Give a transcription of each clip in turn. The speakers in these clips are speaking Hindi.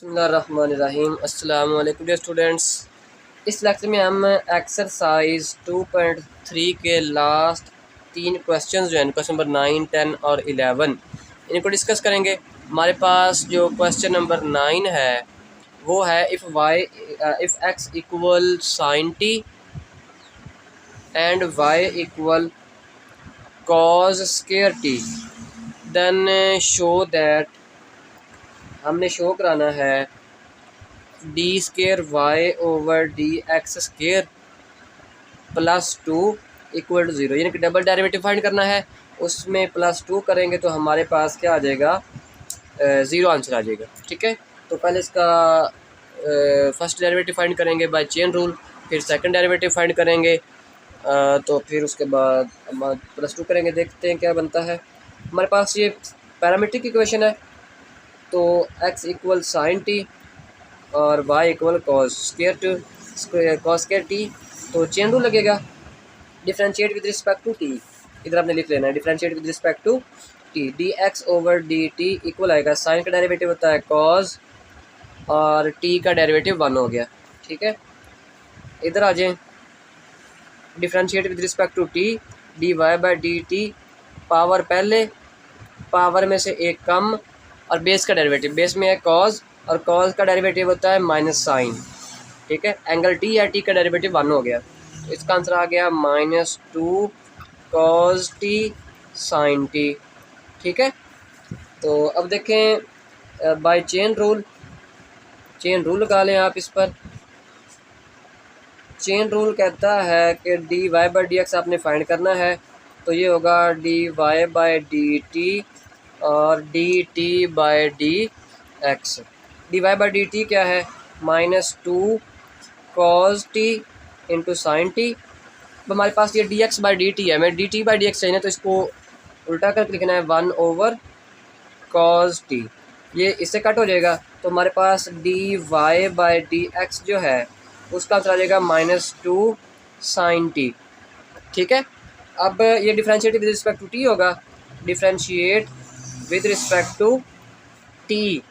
बिस्मिल्लाहिर्रहमानिर्रहीम। अस्सलाम वालेकुम डियर स्टूडेंट्स। इस लेक्चर में हम एक्सरसाइज 2.3 के लास्ट 3 क्वेश्चंस जो हैं क्वेश्चन नंबर 9, 10 और 11 इनको डिस्कस करेंगे। हमारे पास जो क्वेश्चन नंबर 9 है वो है if x equal sine t and y equal cos square t then show that, हमने शो कराना है d square Y over D x square plus 2 equal to zero, यानी कि डबल डेरिवेटिव फाइंड करना है। उसमें प्लस 2 करेंगे तो हमारे पास क्या आ जाएगा, ज़ीरो आंसर आ जाएगा। ठीक है, तो पहले इसका फर्स्ट डेरिवेटिव फाइंड करेंगे बाय चेन रूल, फिर सेकंड डेरिवेटिव फाइंड करेंगे, तो फिर उसके बाद हम प्लस 2 करेंगे। देखते हैं क्या बनता है। हमारे पास ये पैरामीट्रिक इक्वेशन है, तो एक्स इक्वल साइन टी और y equal cos square t, तो चेन रूल लगेगा। Differentiate with respect to t, इधर आपने लिख लेना है differentiate with respect to t. D x over D t equal आएगा, साइन का डेरिवेटिव होता है कॉस और टी का डेरिवेटिव 1 हो गया। ठीक है, इधर आ जाएं, differentiate with respect to t, d Y by D t, power पहले, पावर में से एक कम और बेस का डेरिवेटिव, बेस में है कॉज और कॉज का डेरिवेटिव होता है माइनस साइन। ठीक है, एंगल टी या टी का डेरिवेटिव 1 हो गया, तो इसका आंसर आ गया -2 कॉज टी साइन टी। ठीक है, तो अब देखें बाय चेन रूल लगा लें आप इस पर। चेन रूल कहता है कि D Y by D X आपने फाइंड करना है, तो ये होगा D Y by D T और D T by D X. D Y by D T क्या है, -2 cos T into sine T. अब हमारे पास ये D X by D T है, मैं D T by D X चाहिए, तो इसको उल्टा करके लिखना है 1 ओवर कॉज टी, ये इससे कट हो जाएगा। तो हमारे पास D Y by D X जो है उसका आंसर आ जाएगा -2 साइन टी। ठीक है, अब ये differentiate with respect to T होगा, differentiate with respect to T.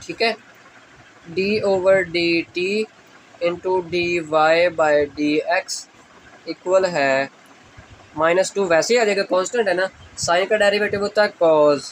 ठीक है, D over D T into D Y by D X equal है -2, वैसे ही आ जाएगा, कॉन्स्टेंट है ना, साइन का डेरिवेटिव होता है कॉज।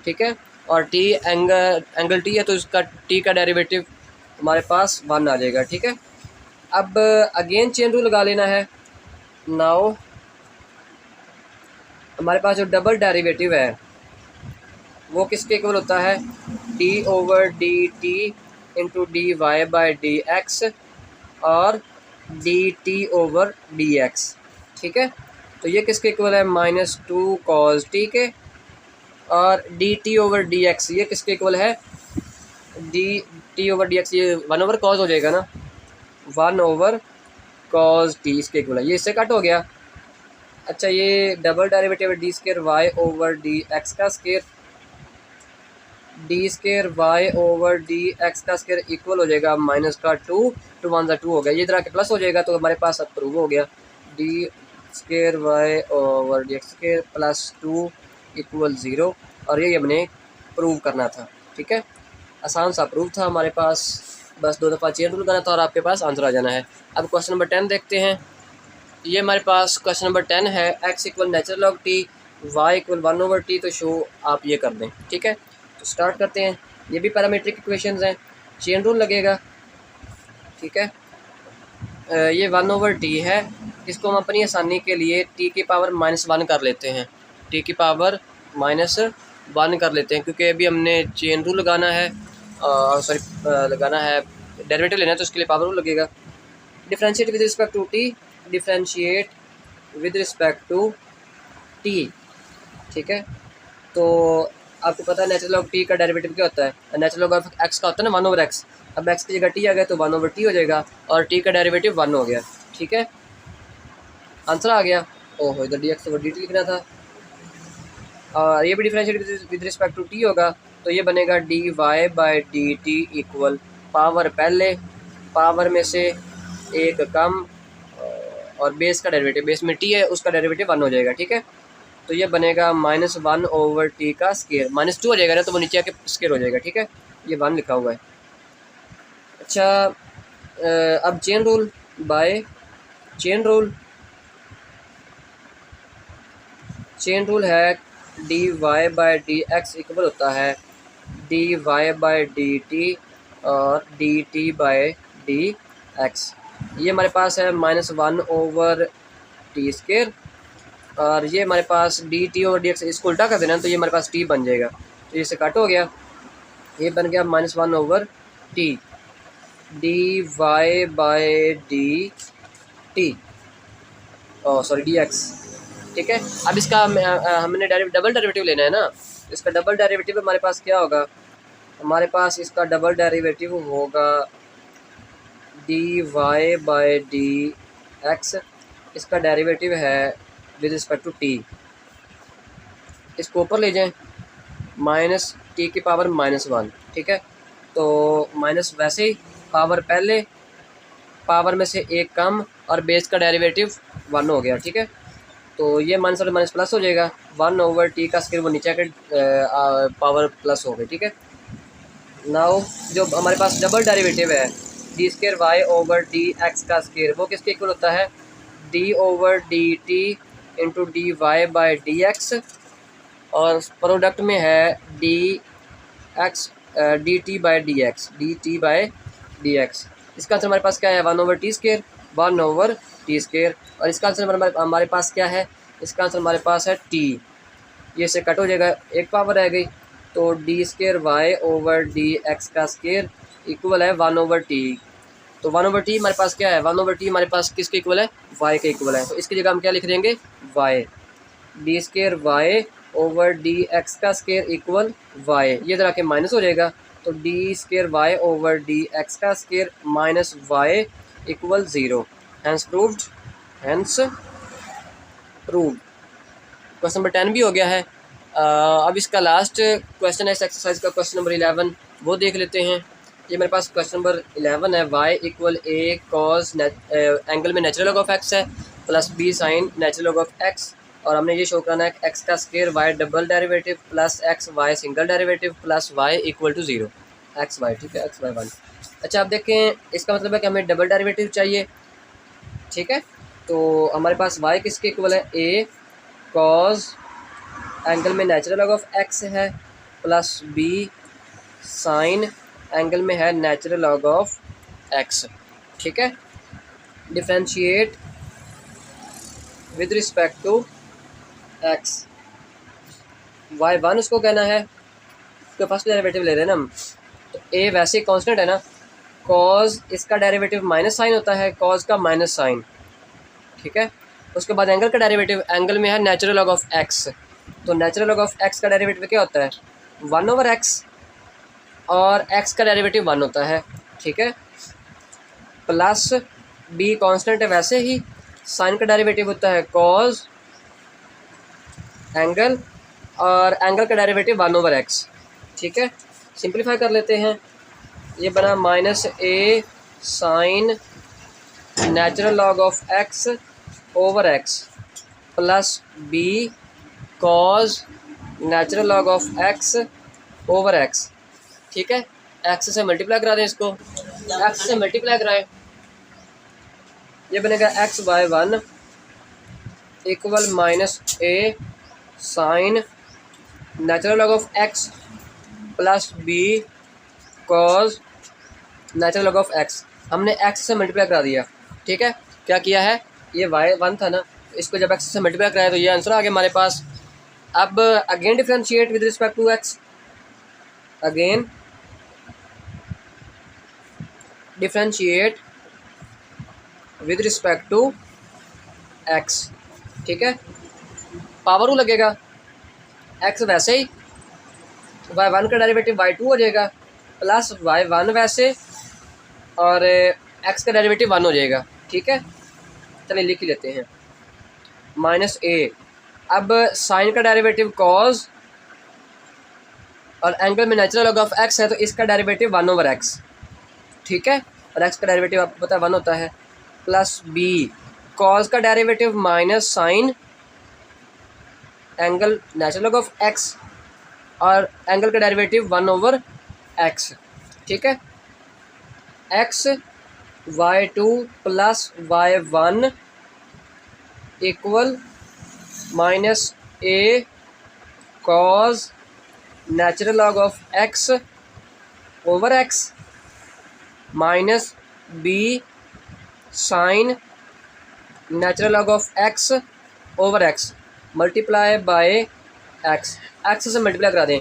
ठीक है, और टी एंगल टी है, तो इसका टी का डेरिवेटिव हमारे पास 1 आ जाएगा। ठीक है, अब अगेन चेन रूल लगा लेना है। नाउ हमारे पास जो डबल डेरिवेटिव है वो किसके इक्वल होता है, D over D T into D Y by D X और D T over D X. ठीक है, तो ये किसके इक्वल है, -2 कॉज टी के, और D T over D X ये किसके इक्वल है, D T over D X, ये 1 ओवर कॉज हो जाएगा ना, 1 ओवर कॉज टी इसके इक्वल है, ये इससे कट हो गया। अच्छा, ये double derivative D square Y over D X का square, D square Y over D X का स्केयर इक्वल हो जाएगा -2 टू 1 2 हो गया, ये इधर आके प्लस हो जाएगा, तो हमारे पास अब प्रूव हो गया d square Y over D x square plus 2 equal 0, और ये हमने प्रूव करना था। ठीक है, आसान सा प्रूव था हमारे पास, बस 2 दफ़ा चेन रूल करना था और आपके पास आंसर आ जाना है। अब क्वेश्चन नंबर 10 देखते हैं। ये हमारे पास क्वेश्चन नंबर 10 है, x equal natural log t, y equal 1 over t, तो शो आप ये कर दें। ठीक है, तो स्टार्ट करते हैं। ये भी पैरामीट्रिक इक्वेशंस हैं, चेन रूल लगेगा। ठीक है, ये 1 ओवर टी है, इसको हम अपनी आसानी के लिए टी की पावर -1 कर लेते हैं, टी की पावर -1 कर लेते हैं, क्योंकि अभी हमने चेन रूल लगाना है, लगाना है, डेरिवेटिव लेना है, तो उसके लिए पावर रूल लगेगा। Differentiate with respect to t, differentiate with respect to T. ठीक है, तो आपको पता है नेचुरल लॉग टी का डेरिवेटिव क्या होता है, नेचुरल लॉग ऑफ एक्स का होता है ना 1 ओवर एक्स। अब एक्स की जगह टी आ गया तो 1 ओवर टी हो जाएगा, और टी का डेरिवेटिव 1 हो गया। ठीक है, आंसर आ गया। ओहो, इधर d x over D t लिखना था, और ये भी differentiate with respect to T होगा, तो ये बनेगा d Y by D t equal, power पहले, पावर में से एक कम, और बेस का डेरिवेटिव, बेस में टी है उसका डेरिवेटिव 1 हो जाएगा। ठीक है, तो ये बनेगा -1/t का स्केयर, -2 हो जाएगा ना, तो वो नीचे आके स्केयर हो जाएगा, ठीक है। ये 1 लिखा हुआ है। अच्छा, अब chain rule by chain rule है dy/dx इक्वल होता है dy/dt और dt/dx। ये हमारे पास है -1/t स्केयर, और ये हमारे पास dt/dx, इसको उल्टा कर देना तो ये हमारे पास t बन जाएगा, तो ये से कट हो गया, ये बन गया -1/t dy/dt, सॉरी dx, ठीक है। अब इसका हमने डबल डेरिवेटिव लेना है ना, इसका डबल डेरिवेटिव हमारे पास क्या होगा, हमारे पास इसका डबल डेरिवेटिव होगा dy/dx, इसका डेरिवेटिव है विद रिस्पेक्ट टू t, इसको ऊपर ले जाएं -t⁻⁻1, ठीक है। तो माइनस वैसे ही पावर पहले, पावर में से एक कम, और बेस का डेरिवेटिव 1 हो गया, ठीक है। तो ये माइनस और माइनस प्लस हो जाएगा, 1/t का स्केयर वो नीचे आकर पावर प्लस हो गई, ठीक है। नाउ जो हमारे पास डबल डेरिवेटिव है d²y/dx का स्केयर, वो किसके इक्वल होता है d/dt इंटू dy/dx, और प्रोडक्ट में है dt/dx। इसका आंसर हमारे पास क्या है 1/t स्केयर, 1/t स्केयर, और इसका आंसर हमारे पास क्या है, इसका आंसर हमारे पास है t, ये से कट हो जाएगा, एक पावर रह गई, तो d²y/dx का स्केयर इक्वल है 1/t। तो 1/t हमारे पास क्या है, 1/t हमारे पास किसके इक्वल है, y के इक्वल है, तो इसकी जगह हम क्या लिख देंगे y, d²y/dx का स्केयर इक्वल y, ये इधर आके माइनस हो जाएगा, तो d²y/dx का square minus y equal 0, hence proved, question number 10 भी हो गया है। अब इसका लास्ट क्वेश्चन है इस एक्सरसाइज का, क्वेश्चन नंबर 11, वो देख लेते हैं। ये मेरे पास क्वेश्चन नंबर 11 है, y = a cos एंगल में नेचुरल लॉग ऑफ x है plus b sine natural log of x, और हमने ये शो करना है x का square y double derivative plus x y single derivative plus y = 0 x y, ठीक है, x y 1। अच्छा, अब देखें, इसका मतलब है कि हमें डबल डेरिवेटिव चाहिए, ठीक है। तो हमारे पास y किसके इक्वल है, a cos एंगल में नेचुरल लॉग ऑफ x है प्लस b साइन एंगल में है नेचुरल लॉग ऑफ x, ठीक है। Differentiate with respect to x, y1 उसको कहना है, तो फर्स्ट डेरिवेटिव ले रहे हैं ना हम, तो a वैसे कांस्टेंट है ना, cos इसका डेरिवेटिव माइनस साइन होता है, cos का माइनस साइन, ठीक है। उसके बाद एंगल का डेरिवेटिव, एंगल में है नेचुरल लॉग ऑफ x, तो नेचुरल लॉग ऑफ x का डेरिवेटिव क्या होता है 1/x, और x का डेरिवेटिव 1 होता है, ठीक है, प्लस b कांस्टेंट है वैसे ही, साइन का डेरिवेटिव होता है cos एंगल, और एंगल का डेरिवेटिव 1/x, ठीक है। सिंप्लीफाई कर लेते हैं, ये बना -a sine natural log of x over x plus b cos natural log of x over x, ठीक है। x से मल्टीप्लाई करा दें, इसको x से मल्टीप्लाई कराएं, ये बनेगा x/1 equal -a sine natural log of x plus b cos natural log of x, हमने x से मल्टीप्लाई करा दिया, ठीक है। क्या किया है, ये y1 था ना, इसको जब x से मल्टीप्लाई कराया तो ये आंसर आ गया हमारे पास। अब again differentiate with respect to x, again differentiate with respect to x, ठीक है। पावर टू लगेगा, x वैसे ही, y1 का डेरिवेटिव y2 हो जाएगा प्लस y1 वैसे, और x का डेरिवेटिव 1 हो जाएगा, ठीक है। चलिए लिख ही लेते हैं, -a, अब साइन का डेरिवेटिव cos, और एंगल में नेचुरल लॉग ऑफ x है, तो इसका डेरिवेटिव 1/x, ठीक है, और x का डेरिवेटिव आपको पता है 1 होता है, प्लस b cos का derivative minus sine angle natural log of x और एंगल का डेरिवेटिव 1/x, ठीक है। X y2 plus y1 equal minus a cos natural log of x over x minus b sine natural log of x over x multiply by x. X से मल्टीप्लाई करा दें,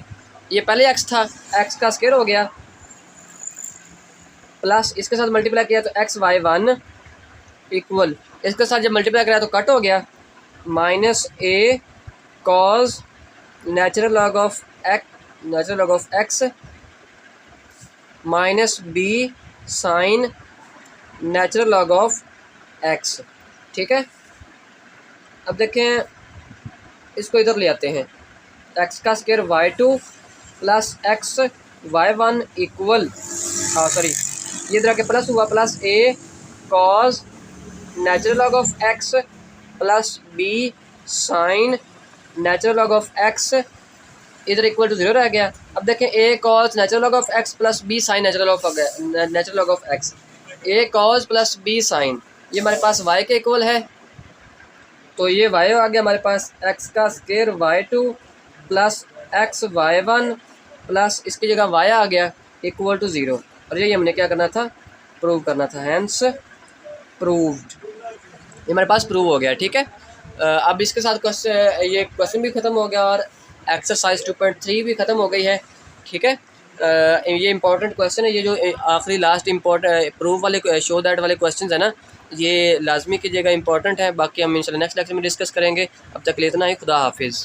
ये पहले एक्स था, एक्स का स्क्वायर हो गया, प्लस इसके साथ मल्टीप्लाई किया तो xy1 इक्वल, इसके साथ जब मल्टीप्लाई कराया तो कट हो गया, minus a cos natural log of x minus b sine natural log of x, ठीक है। अब देखें, इसको इधर ले आते हैं, एक्स का square y2 plus X y1 equal, sorry ये इधर आके प्लस हुआ, plus A cos natural log of X plus B sine natural log of X, इधर इक्वल टू 0 रह गया। अब देखें, A cos natural log of X plus B sine natural log of X, A cos plus B sine, ये हमारे पास y के इक्वल है, तो ये y आ गया हमारे पास, एक्स का square y2 plus X y1 plus इसकी जगह y आ गया इक्वल टू 0, और ये हमने क्या करना था, प्रूव करना था, हैंस प्रूव्ड, ये हमारे पास प्रूव हो गया, ठीक है। अब इसके साथ ये क्वेश्चन भी ख़त्म हो गया और एक्सरसाइज 2.3 भी ख़त्म हो गई है, ठीक है। ये इंपॉर्टेंट क्वेश्चन है, ये जो आखिरी लास्ट प्रूव वाले शो दैट वाले क्वेश्चन है ना, ये लाजमी कीजिएगा, इंपॉर्टेंट है। बाकी हम इंशाल्लाह नेक्स्ट लेक्चर में डिस्कस करेंगे। अब तक के लिए इतना ही, खुदा हाफिज़।